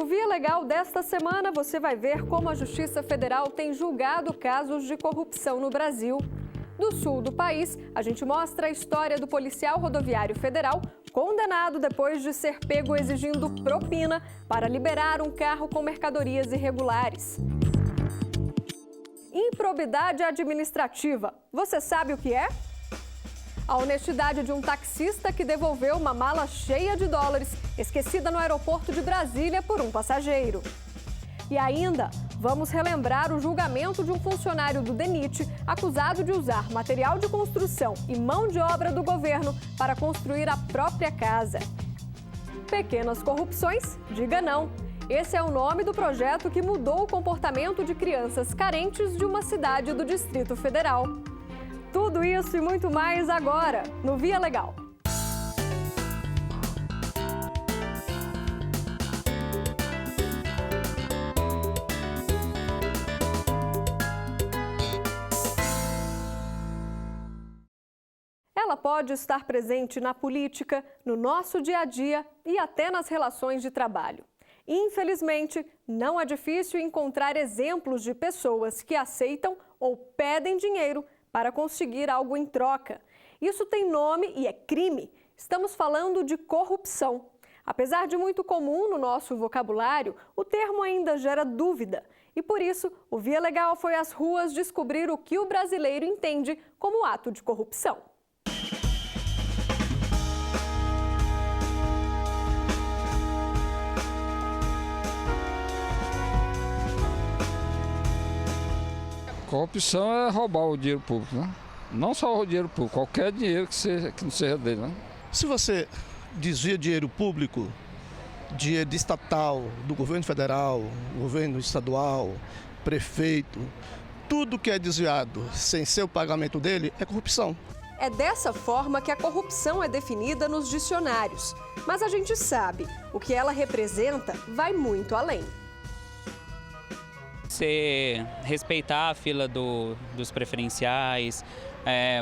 Via Legal desta semana, você vai ver como a Justiça Federal tem julgado casos de corrupção no Brasil. Do sul do país, a gente mostra a história do policial rodoviário federal condenado depois de ser pego exigindo propina para liberar um carro com mercadorias irregulares. Improbidade administrativa. Você sabe o que é? A honestidade de um taxista que devolveu uma mala cheia de dólares esquecida no aeroporto de Brasília por um passageiro. E ainda, vamos relembrar o julgamento de um funcionário do DENIT acusado de usar material de construção e mão de obra do governo para construir a própria casa. Pequenas corrupções? Diga não. Esse é o nome do projeto que mudou o comportamento de crianças carentes de uma cidade do Distrito Federal. Tudo isso e muito mais agora, no Via Legal. Ela pode estar presente na política, no nosso dia a dia e até nas relações de trabalho. Infelizmente, não é difícil encontrar exemplos de pessoas que aceitam ou pedem dinheiro para conseguir algo em troca. Isso tem nome e é crime. Estamos falando de corrupção. Apesar de muito comum no nosso vocabulário, o termo ainda gera dúvida. E por isso, o Via Legal foi às ruas descobrir o que o brasileiro entende como ato de corrupção. Corrupção é roubar o dinheiro público, né? Não só o dinheiro público, qualquer dinheiro que não seja dele, né? Se você desvia dinheiro público, dinheiro estatal, do governo federal, governo estadual, prefeito, tudo que é desviado sem ser o pagamento dele é corrupção. É dessa forma que a corrupção é definida nos dicionários. Mas a gente sabe, o que ela representa vai muito além. Você respeitar a fila dos preferenciais,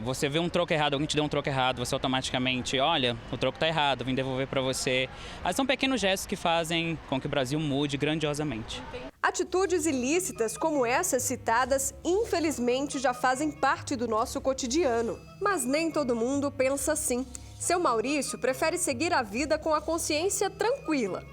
você vê um troco errado, alguém te deu um troco errado, você automaticamente, olha, o troco está errado, vim devolver para você. São pequenos gestos que fazem com que o Brasil mude grandiosamente. Atitudes ilícitas como essas citadas, infelizmente, já fazem parte do nosso cotidiano. Mas nem todo mundo pensa assim. Seu Maurício prefere seguir a vida com a consciência tranquila.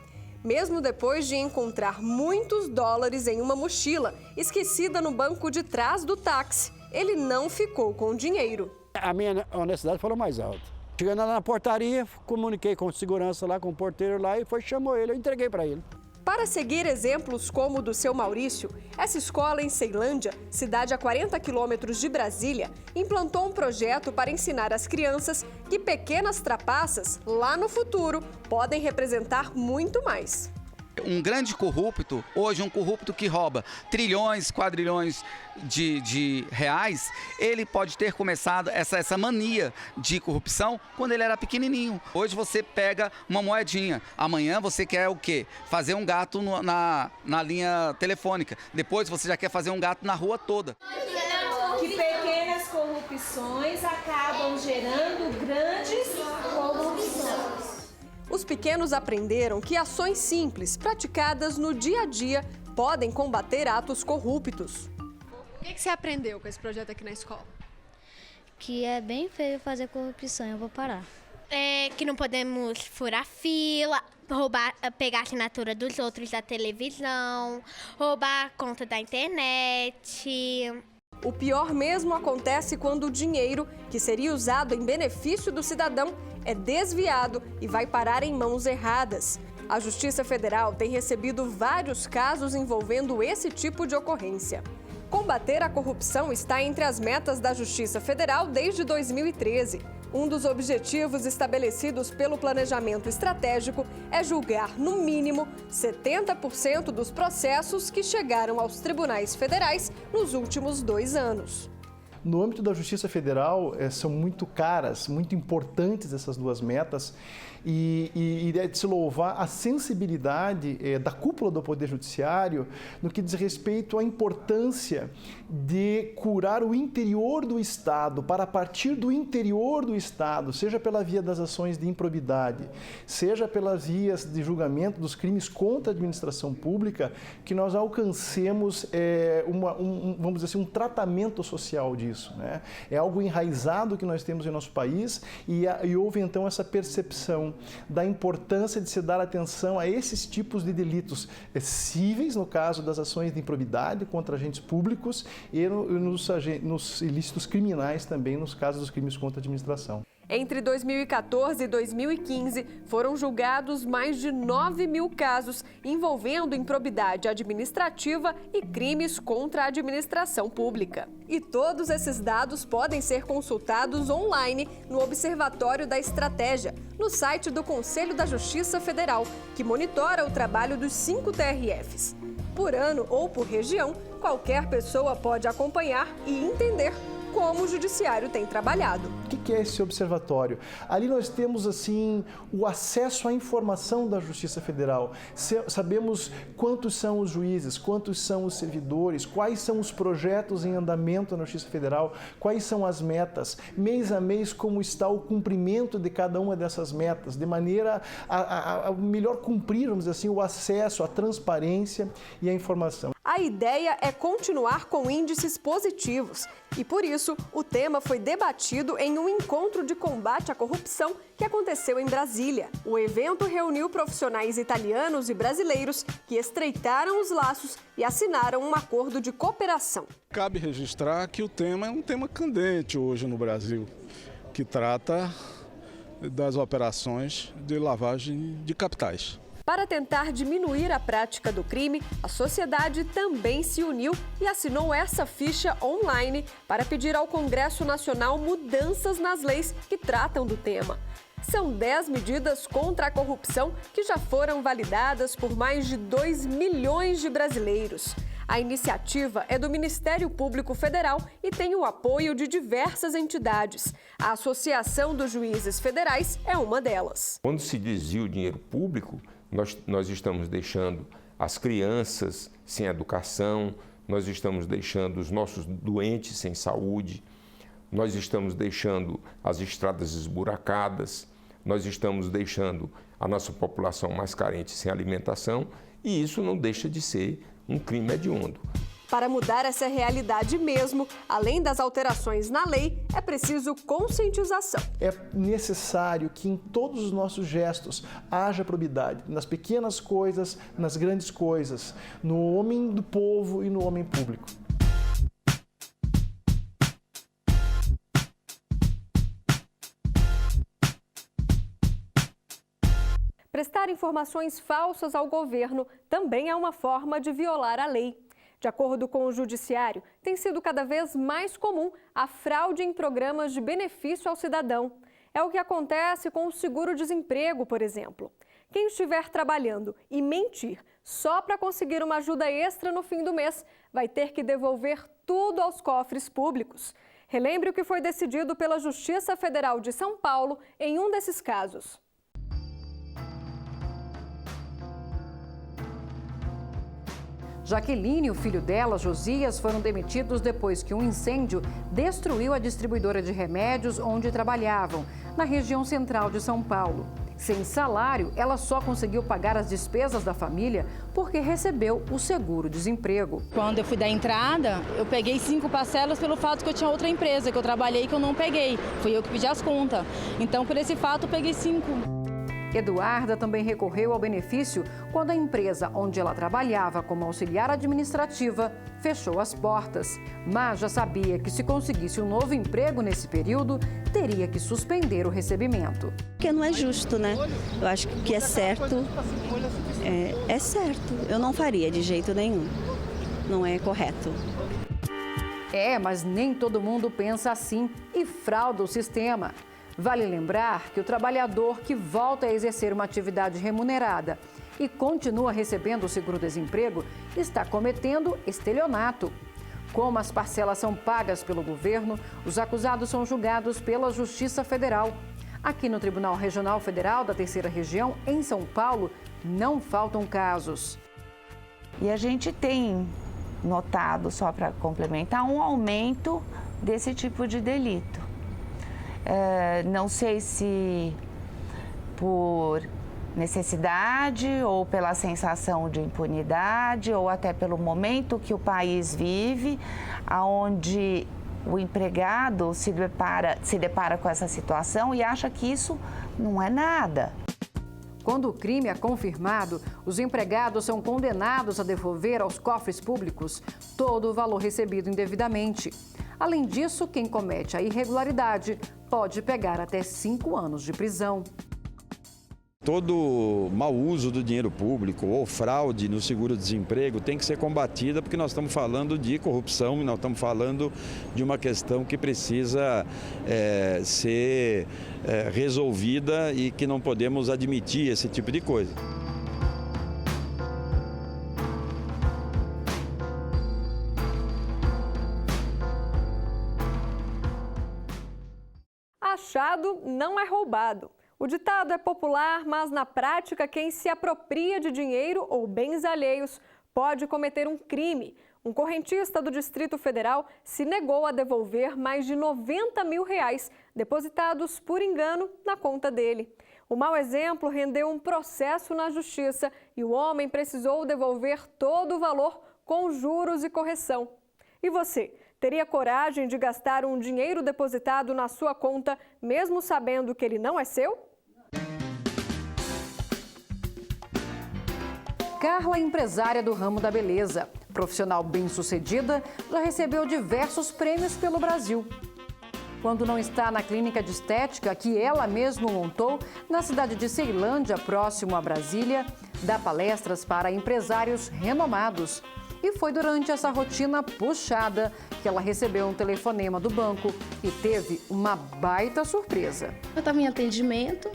Mesmo depois de encontrar muitos dólares em uma mochila esquecida no banco de trás do táxi, ele não ficou com o dinheiro. A minha honestidade falou mais alto. Chegando lá na portaria, comuniquei com o segurança lá, com o porteiro lá e chamou ele, eu entreguei para ele. Para seguir exemplos como o do seu Maurício, essa escola em Ceilândia, cidade a 40 quilômetros de Brasília, implantou um projeto para ensinar às crianças que pequenas trapaças, lá no futuro, podem representar muito mais. Um grande corrupto, hoje um corrupto que rouba trilhões, quadrilhões de reais, ele pode ter começado essa mania de corrupção quando ele era pequenininho. Hoje você pega uma moedinha, amanhã você quer o quê? Fazer um gato na linha telefônica, depois você já quer fazer um gato na rua toda. Que pequenas corrupções acabam gerando grandes corrupções. Os pequenos aprenderam que ações simples, praticadas no dia a dia, podem combater atos corruptos. O que você aprendeu com esse projeto aqui na escola? Que é bem feio fazer corrupção, eu vou parar. Que não podemos furar fila, pegar a assinatura dos outros da televisão, roubar a conta da internet. O pior mesmo acontece quando o dinheiro, que seria usado em benefício do cidadão, é desviado e vai parar em mãos erradas. A Justiça Federal tem recebido vários casos envolvendo esse tipo de ocorrência. Combater a corrupção está entre as metas da Justiça Federal desde 2013. Um dos objetivos estabelecidos pelo planejamento estratégico é julgar, no mínimo, 70% dos processos que chegaram aos tribunais federais nos últimos 2 anos. No âmbito da Justiça Federal, são muito caras, muito importantes essas duas metas, e é de se louvar a sensibilidade da cúpula do Poder Judiciário no que diz respeito à importância de curar o interior do Estado, para partir do interior do Estado, seja pela via das ações de improbidade, seja pelas vias de julgamento dos crimes contra a administração pública, que nós alcancemos vamos dizer assim, um tratamento social disso, né? É algo enraizado que nós temos em nosso país e houve então essa percepção da importância de se dar atenção a esses tipos de delitos cíveis, no caso das ações de improbidade contra agentes públicos e nos ilícitos criminais também, nos casos dos crimes contra a administração. Entre 2014 e 2015, foram julgados mais de 9.000 casos envolvendo improbidade administrativa e crimes contra a administração pública. E todos esses dados podem ser consultados online no Observatório da Estratégia, no site do Conselho da Justiça Federal, que monitora o trabalho dos 5 TRFs. Por ano ou por região, qualquer pessoa pode acompanhar e entender como o Judiciário tem trabalhado. O que é esse observatório? Ali nós temos assim o acesso à informação da Justiça Federal. Sabemos quantos são os juízes, quantos são os servidores, quais são os projetos em andamento na Justiça Federal, quais são as metas, mês a mês como está o cumprimento de cada uma dessas metas, de maneira a melhor cumprir, vamos dizer assim, o acesso, a transparência e a informação. A ideia é continuar com índices positivos e, por isso, o tema foi debatido em um encontro de combate à corrupção que aconteceu em Brasília. O evento reuniu profissionais italianos e brasileiros que estreitaram os laços e assinaram um acordo de cooperação. Cabe registrar que o tema é um tema candente hoje no Brasil, que trata das operações de lavagem de capitais. Para tentar diminuir a prática do crime, a sociedade também se uniu e assinou essa ficha online para pedir ao Congresso Nacional mudanças nas leis que tratam do tema. São 10 medidas contra a corrupção que já foram validadas por mais de 2 milhões de brasileiros. A iniciativa é do Ministério Público Federal e tem o apoio de diversas entidades. A Associação dos Juízes Federais é uma delas. Quando se desvia o dinheiro público, nós estamos deixando as crianças sem educação, nós estamos deixando os nossos doentes sem saúde, nós estamos deixando as estradas esburacadas, nós estamos deixando a nossa população mais carente sem alimentação e isso não deixa de ser um crime hediondo. Para mudar essa realidade mesmo, além das alterações na lei, é preciso conscientização. É necessário que em todos os nossos gestos haja probidade, nas pequenas coisas, nas grandes coisas, no homem do povo e no homem público. Prestar informações falsas ao governo também é uma forma de violar a lei. De acordo com o Judiciário, tem sido cada vez mais comum a fraude em programas de benefício ao cidadão. É o que acontece com o seguro-desemprego, por exemplo. Quem estiver trabalhando e mentir só para conseguir uma ajuda extra no fim do mês vai ter que devolver tudo aos cofres públicos. Relembre o que foi decidido pela Justiça Federal de São Paulo em um desses casos. Jaqueline e o filho dela, Josias, foram demitidos depois que um incêndio destruiu a distribuidora de remédios onde trabalhavam, na região central de São Paulo. Sem salário, ela só conseguiu pagar as despesas da família porque recebeu o seguro-desemprego. Quando eu fui dar entrada, eu peguei 5 parcelas pelo fato que eu tinha outra empresa que eu trabalhei que eu não peguei. Fui eu que pedi as contas. Então, por esse fato, eu peguei 5. Eduarda também recorreu ao benefício quando a empresa onde ela trabalhava como auxiliar administrativa fechou as portas. Mas já sabia que se conseguisse um novo emprego nesse período, teria que suspender o recebimento. Porque não é justo, né? Eu acho que o que é certo, é certo. Eu não faria de jeito nenhum. Não é correto. Mas nem todo mundo pensa assim e frauda o sistema. Vale lembrar que o trabalhador que volta a exercer uma atividade remunerada e continua recebendo o seguro-desemprego está cometendo estelionato. Como as parcelas são pagas pelo governo, os acusados são julgados pela Justiça Federal. Aqui no Tribunal Regional Federal da Terceira Região, em São Paulo, não faltam casos. E a gente tem notado, só para complementar, um aumento desse tipo de delito. Não sei se por necessidade ou pela sensação de impunidade ou até pelo momento que o país vive, onde o empregado se depara com essa situação e acha que isso não é nada. Quando o crime é confirmado, os empregados são condenados a devolver aos cofres públicos todo o valor recebido indevidamente. Além disso, quem comete a irregularidade pode pegar até 5 anos de prisão. Todo mau uso do dinheiro público ou fraude no seguro-desemprego tem que ser combatida, porque nós estamos falando de corrupção e nós estamos falando de uma questão que precisa ser resolvida e que não podemos admitir esse tipo de coisa. Achado não é roubado. O ditado é popular, mas na prática quem se apropria de dinheiro ou bens alheios pode cometer um crime. Um correntista do Distrito Federal se negou a devolver mais de R$90 mil depositados por engano na conta dele. O mau exemplo rendeu um processo na justiça e o homem precisou devolver todo o valor com juros e correção. E você? Teria coragem de gastar um dinheiro depositado na sua conta, mesmo sabendo que ele não é seu? Carla é empresária do ramo da beleza. Profissional bem-sucedida, já recebeu diversos prêmios pelo Brasil. Quando não está na clínica de estética que ela mesma montou, na cidade de Ceilândia, próximo a Brasília, dá palestras para empresários renomados. E foi durante essa rotina puxada que ela recebeu um telefonema do banco e teve uma baita surpresa. Eu estava em atendimento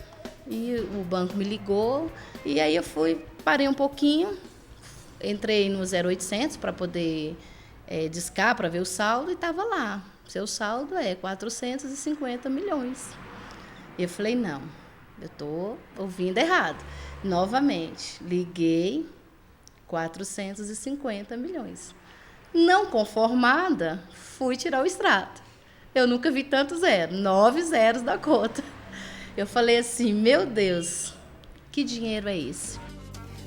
e o banco me ligou e aí eu parei um pouquinho, entrei no 0800 para poder discar, para ver o saldo e estava lá. Seu saldo é 450 milhões. E eu falei, não, eu estou ouvindo errado. Novamente, liguei, 450 milhões. Não conformada, fui tirar o extrato. Eu nunca vi tanto zero, 9 zeros da conta. Eu falei assim, meu Deus, que dinheiro é esse?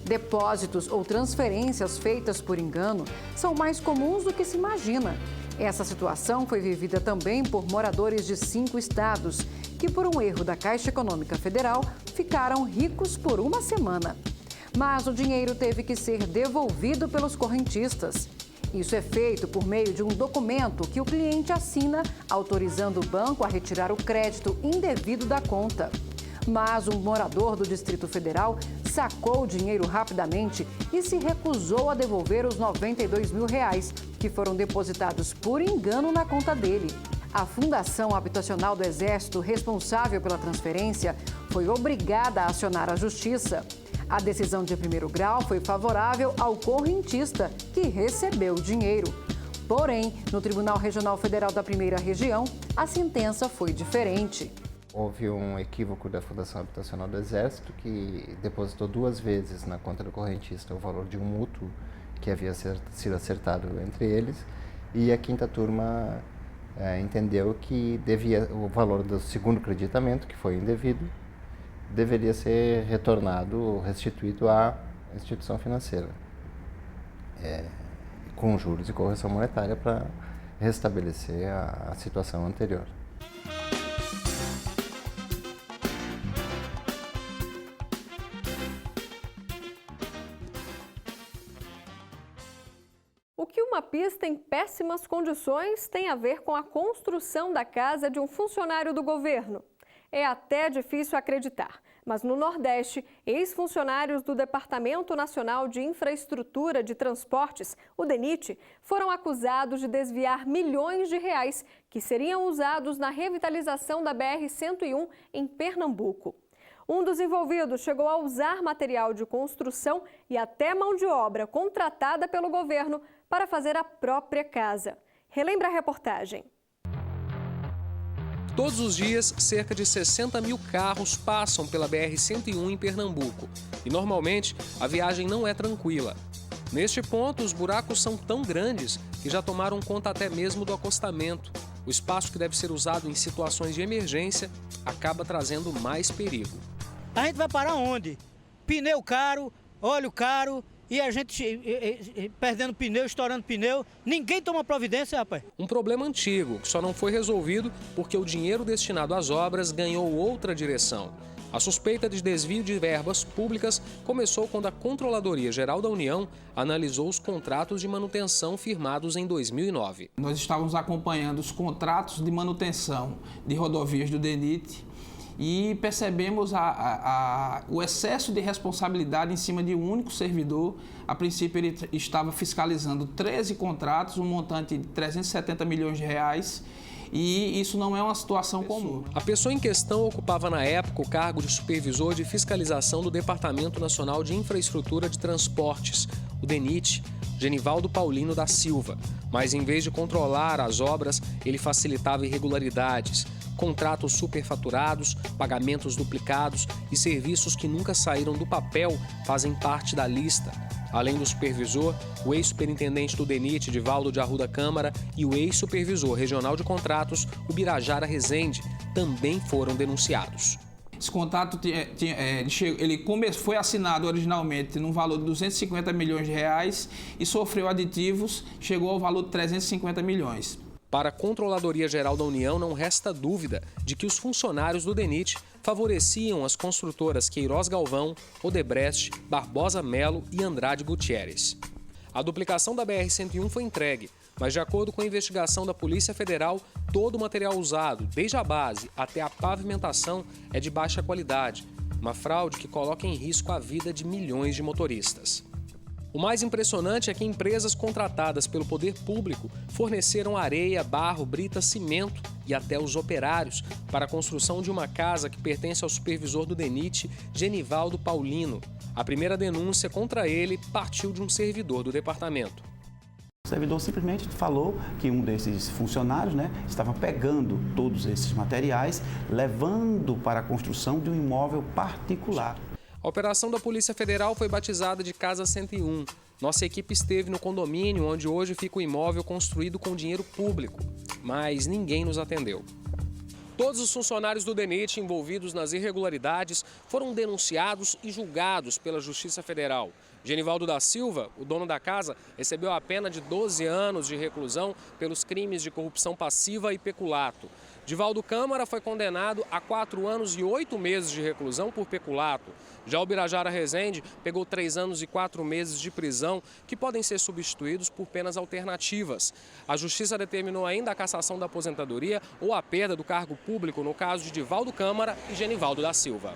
Depósitos ou transferências feitas por engano são mais comuns do que se imagina. Essa situação foi vivida também por moradores de 5 estados, que por um erro da Caixa Econômica Federal ficaram ricos por uma semana. Mas o dinheiro teve que ser devolvido pelos correntistas. Isso é feito por meio de um documento que o cliente assina, autorizando o banco a retirar o crédito indevido da conta. Mas um morador do Distrito Federal sacou o dinheiro rapidamente e se recusou a devolver os R$92 mil que foram depositados por engano na conta dele. A Fundação Habitacional do Exército, responsável pela transferência, foi obrigada a acionar a Justiça. A decisão de primeiro grau foi favorável ao correntista, que recebeu o dinheiro. Porém, no Tribunal Regional Federal da Primeira Região, a sentença foi diferente. Houve um equívoco da Fundação Habitacional do Exército, que depositou 2 vezes na conta do correntista o valor de um mútuo que havia sido acertado entre eles, e a 5ª turma entendeu que o valor do segundo creditamento, que foi indevido, deveria ser retornado, restituído à instituição financeira, com juros e correção monetária para restabelecer a situação anterior. O que uma pista em péssimas condições tem a ver com a construção da casa de um funcionário do governo? É até difícil acreditar, mas no Nordeste, ex-funcionários do Departamento Nacional de Infraestrutura de Transportes, o DENIT, foram acusados de desviar milhões de reais que seriam usados na revitalização da BR-101 em Pernambuco. Um dos envolvidos chegou a usar material de construção e até mão de obra contratada pelo governo para fazer a própria casa. Relembra a reportagem. Todos os dias, cerca de 60 mil carros passam pela BR-101 em Pernambuco. E normalmente, a viagem não é tranquila. Neste ponto, os buracos são tão grandes que já tomaram conta até mesmo do acostamento. O espaço que deve ser usado em situações de emergência acaba trazendo mais perigo. A gente vai parar onde? Pneu caro, óleo caro e a gente perdendo pneu, estourando pneu. Ninguém toma providência, rapaz. Um problema antigo que só não foi resolvido porque o dinheiro destinado às obras ganhou outra direção. A suspeita de desvio de verbas públicas começou quando a Controladoria Geral da União analisou os contratos de manutenção firmados em 2009. Nós estávamos acompanhando os contratos de manutenção de rodovias do DENIT e percebemos o excesso de responsabilidade em cima de um único servidor. A princípio, ele estava fiscalizando 13 contratos, um montante de 370 milhões de reais. E isso não é uma situação comum. A pessoa em questão ocupava na época o cargo de supervisor de fiscalização do Departamento Nacional de Infraestrutura de Transportes, o DENIT, Genivaldo Paulino da Silva. Mas em vez de controlar as obras, ele facilitava irregularidades, contratos superfaturados, pagamentos duplicados e serviços que nunca saíram do papel fazem parte da lista. Além do supervisor, o ex-superintendente do DENIT, Divaldo de Arruda Câmara, e o ex-supervisor regional de contratos, o Birajara Rezende, também foram denunciados. Esse contrato foi assinado originalmente no valor de 250 milhões de reais e sofreu aditivos, chegou ao valor de 350 milhões. Para a Controladoria Geral da União, não resta dúvida de que os funcionários do DENIT favoreciam as construtoras Queiroz Galvão, Odebrecht, Barbosa Melo e Andrade Gutierrez. A duplicação da BR-101 foi entregue, mas de acordo com a investigação da Polícia Federal, todo o material usado, desde a base até a pavimentação, é de baixa qualidade, uma fraude que coloca em risco a vida de milhões de motoristas. O mais impressionante é que empresas contratadas pelo poder público forneceram areia, barro, brita, cimento e até os operários para a construção de uma casa que pertence ao supervisor do DENIT, Genivaldo Paulino. A primeira denúncia contra ele partiu de um servidor do departamento. O servidor simplesmente falou que um desses funcionários estava pegando todos esses materiais, levando para a construção de um imóvel particular. A operação da Polícia Federal foi batizada de Casa 101. Nossa equipe esteve no condomínio onde hoje fica o imóvel construído com dinheiro público, mas ninguém nos atendeu. Todos os funcionários do DENIT envolvidos nas irregularidades foram denunciados e julgados pela Justiça Federal. Genivaldo da Silva, o dono da casa, recebeu a pena de 12 anos de reclusão pelos crimes de corrupção passiva e peculato. Divaldo Câmara foi condenado a 4 anos e 8 meses de reclusão por peculato. Já o Birajara Rezende pegou 3 anos e 4 meses de prisão, que podem ser substituídos por penas alternativas. A Justiça determinou ainda a cassação da aposentadoria ou a perda do cargo público no caso de Divaldo Câmara e Genivaldo da Silva.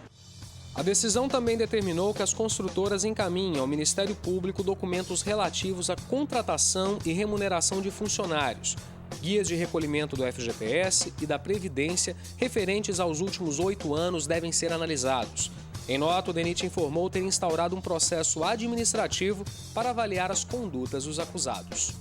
A decisão também determinou que as construtoras encaminhem ao Ministério Público documentos relativos à contratação e remuneração de funcionários, guias de recolhimento do FGTS e da Previdência referentes aos últimos 8 anos devem ser analisados. Em nota, o DENIT informou ter instaurado um processo administrativo para avaliar as condutas dos acusados.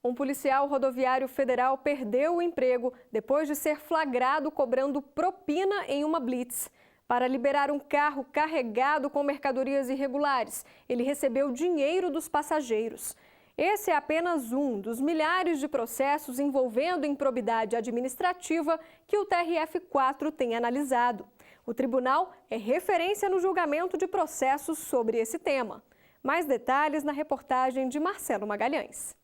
Um policial rodoviário federal perdeu o emprego depois de ser flagrado cobrando propina em uma blitz. Para liberar um carro carregado com mercadorias irregulares, ele recebeu dinheiro dos passageiros. Esse é apenas um dos milhares de processos envolvendo improbidade administrativa que o TRF4 tem analisado. O tribunal é referência no julgamento de processos sobre esse tema. Mais detalhes na reportagem de Marcelo Magalhães.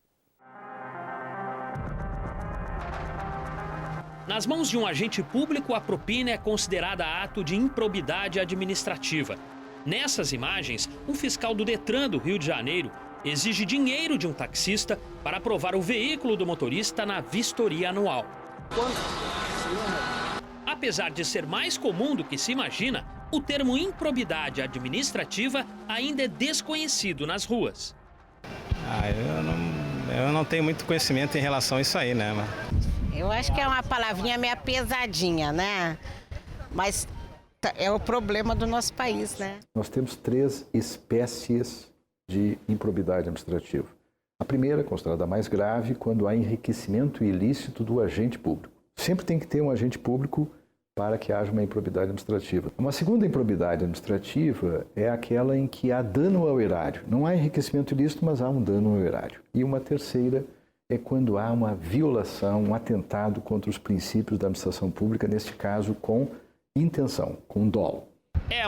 Nas mãos de um agente público, a propina é considerada ato de improbidade administrativa. Nessas imagens, um fiscal do Detran do Rio de Janeiro exige dinheiro de um taxista para aprovar o veículo do motorista na vistoria anual. Apesar de ser mais comum do que se imagina, o termo improbidade administrativa ainda é desconhecido nas ruas. Eu não tenho muito conhecimento em relação a isso aí, né? Eu acho que é uma palavrinha meio pesadinha, né? Mas É o problema do nosso país, né? Nós temos 3 espécies de improbidade administrativa. A primeira, considerada mais grave, quando há enriquecimento ilícito do agente público. Sempre tem que ter um agente público para que haja uma improbidade administrativa. Uma segunda improbidade administrativa é aquela em que há dano ao erário. Não há enriquecimento ilícito, mas há um dano ao erário. E uma terceira é quando há uma violação, um atentado contra os princípios da administração pública, neste caso com intenção, com dolo.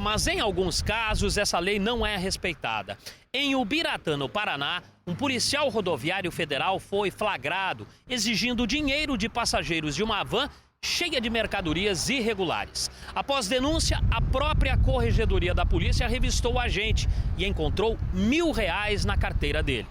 Mas em alguns casos essa lei não é respeitada. Em Ubiratã, no Paraná, um policial rodoviário federal foi flagrado exigindo dinheiro de passageiros de uma van cheia de mercadorias irregulares. Após denúncia, a própria corregedoria da polícia revistou o agente e encontrou R$1.000 na carteira dele.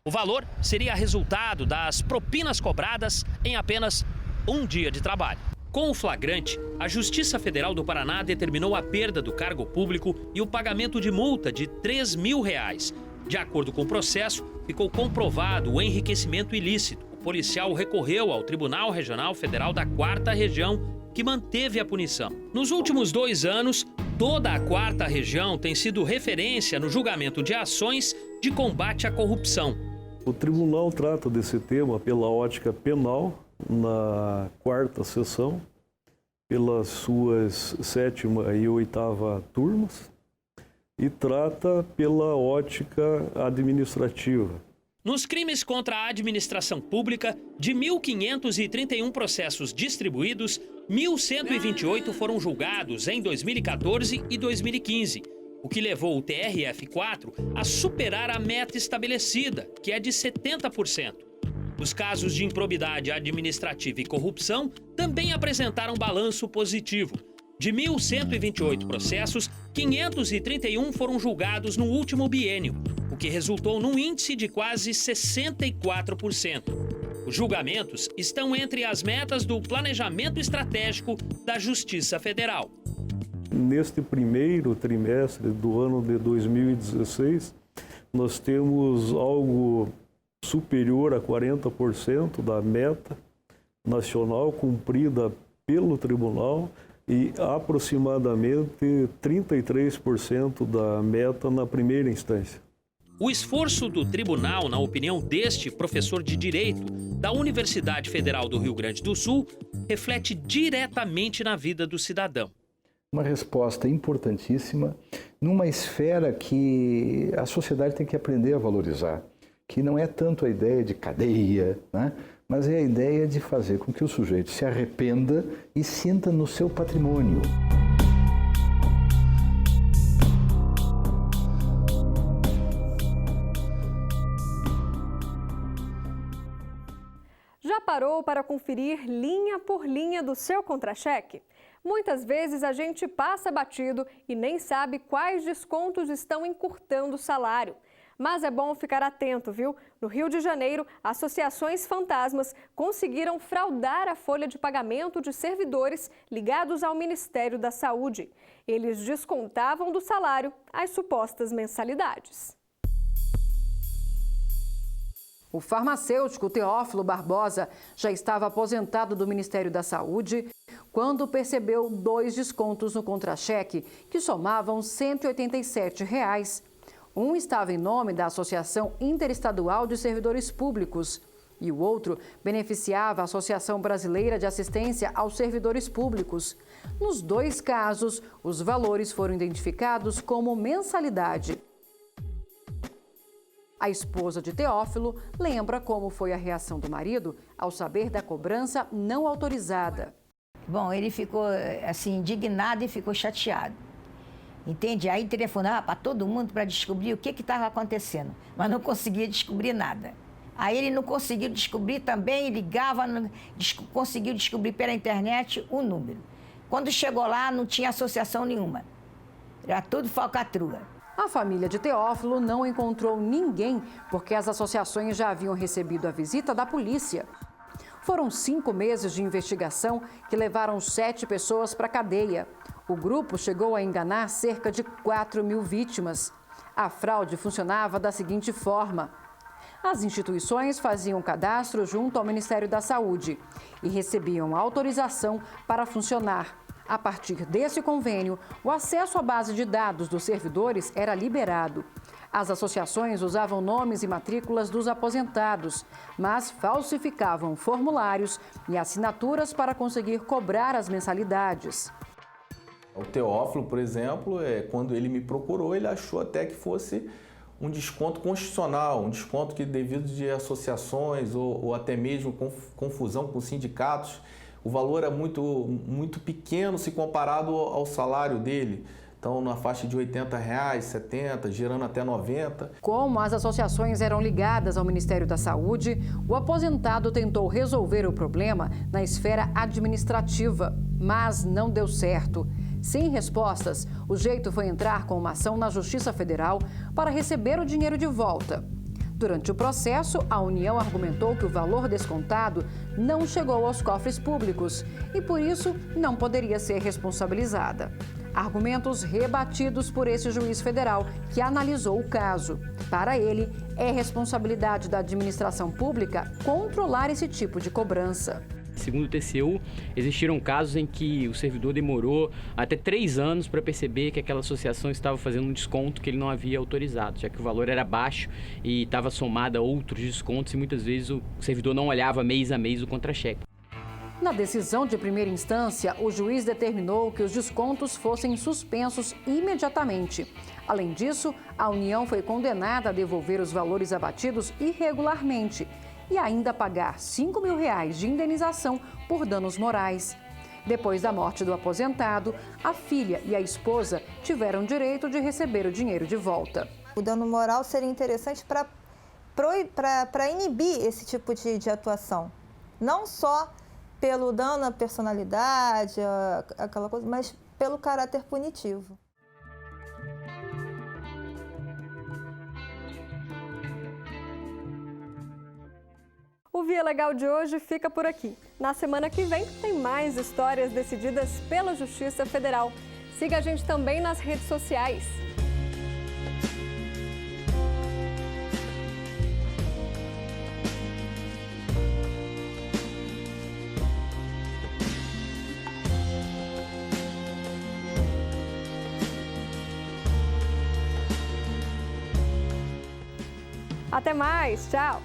O valor seria resultado das propinas cobradas em apenas um dia de trabalho. Com o flagrante, a Justiça Federal do Paraná determinou a perda do cargo público e o pagamento de multa de R$3.000. De acordo com o processo, ficou comprovado o enriquecimento ilícito. O policial recorreu ao Tribunal Regional Federal da 4ª Região, que manteve a punição. Nos últimos 2 anos, toda a 4ª Região tem sido referência no julgamento de ações de combate à corrupção. O tribunal trata desse tema pela ótica penal, na 4ª sessão, pelas suas 7ª e 8ª turmas, e trata pela ótica administrativa. Nos crimes contra a administração pública, de 1.531 processos distribuídos, 1.128 foram julgados em 2014 e 2015, o que levou o TRF4 a superar a meta estabelecida, que é de 70%. Os casos de improbidade administrativa e corrupção também apresentaram balanço positivo. De 1.128 processos, 531 foram julgados no último biênio, o que resultou num índice de quase 64%. Os julgamentos estão entre as metas do planejamento estratégico da Justiça Federal. Neste primeiro trimestre do ano de 2016, nós temos algo superior a 40% da meta nacional cumprida pelo tribunal e aproximadamente 33% da meta na primeira instância. O esforço do tribunal, na opinião deste professor de Direito da Universidade Federal do Rio Grande do Sul, reflete diretamente na vida do cidadão. Uma resposta importantíssima numa esfera que a sociedade tem que aprender a valorizar, que não é tanto a ideia de cadeia, né? Mas é a ideia de fazer com que o sujeito se arrependa e sinta no seu patrimônio. Já parou para conferir linha por linha do seu contra-cheque? Muitas vezes a gente passa batido e nem sabe quais descontos estão encurtando o salário. Mas é bom ficar atento, viu? No Rio de Janeiro, associações fantasmas conseguiram fraudar a folha de pagamento de servidores ligados ao Ministério da Saúde. Eles descontavam do salário as supostas mensalidades. O farmacêutico Teófilo Barbosa já estava aposentado do Ministério da Saúde quando percebeu 2 descontos no contra-cheque que somavam R$ 187. Um estava em nome da Associação Interestadual de Servidores Públicos e o outro beneficiava a Associação Brasileira de Assistência aos Servidores Públicos. Nos 2 casos, os valores foram identificados como mensalidade. A esposa de Teófilo lembra como foi a reação do marido ao saber da cobrança não autorizada. Bom, ele ficou assim indignado e ficou chateado. Entende? Aí telefonava para todo mundo para descobrir o que estava acontecendo, mas não conseguia descobrir nada. Aí ele não conseguiu descobrir também, ligava, conseguiu descobrir pela internet o número. Quando chegou lá, não tinha associação nenhuma. Era tudo falcatrua. A família de Teófilo não encontrou ninguém porque as associações já haviam recebido a visita da polícia. Foram 5 meses de investigação que levaram 7 pessoas para a cadeia. O grupo chegou a enganar cerca de 4.000 vítimas. A fraude funcionava da seguinte forma: as instituições faziam cadastro junto ao Ministério da Saúde e recebiam autorização para funcionar. A partir desse convênio, o acesso à base de dados dos servidores era liberado. As associações usavam nomes e matrículas dos aposentados, mas falsificavam formulários e assinaturas para conseguir cobrar as mensalidades. O Teófilo, por exemplo, quando ele me procurou, ele achou até que fosse um desconto constitucional, um desconto que devido de associações ou até mesmo confusão com sindicatos, o valor é muito pequeno se comparado ao salário dele. Então, na faixa de R$ 80, R$ 70, girando até 90. Como as associações eram ligadas ao Ministério da Saúde, o aposentado tentou resolver o problema na esfera administrativa, mas não deu certo. Sem respostas, o jeito foi entrar com uma ação na Justiça Federal para receber o dinheiro de volta. Durante o processo, a União argumentou que o valor descontado não chegou aos cofres públicos e, por isso, não poderia ser responsabilizada. Argumentos rebatidos por esse juiz federal que analisou o caso. Para ele, é responsabilidade da administração pública controlar esse tipo de cobrança. Segundo o TCU, existiram casos em que o servidor demorou até 3 anos para perceber que aquela associação estava fazendo um desconto que ele não havia autorizado, já que o valor era baixo e estava somado a outros descontos e muitas vezes o servidor não olhava mês a mês o contra-cheque. Na decisão de primeira instância, o juiz determinou que os descontos fossem suspensos imediatamente. Além disso, a União foi condenada a devolver os valores abatidos irregularmente e ainda pagar R$ 5 mil de indenização por danos morais. Depois da morte do aposentado, a filha e a esposa tiveram direito de receber o dinheiro de volta. O dano moral seria interessante para inibir esse tipo de atuação. Não só pelo dano à personalidade, aquela coisa, mas pelo caráter punitivo. O Via Legal de hoje fica por aqui. Na semana que vem tem mais histórias decididas pela Justiça Federal. Siga a gente também nas redes sociais. Até mais, tchau!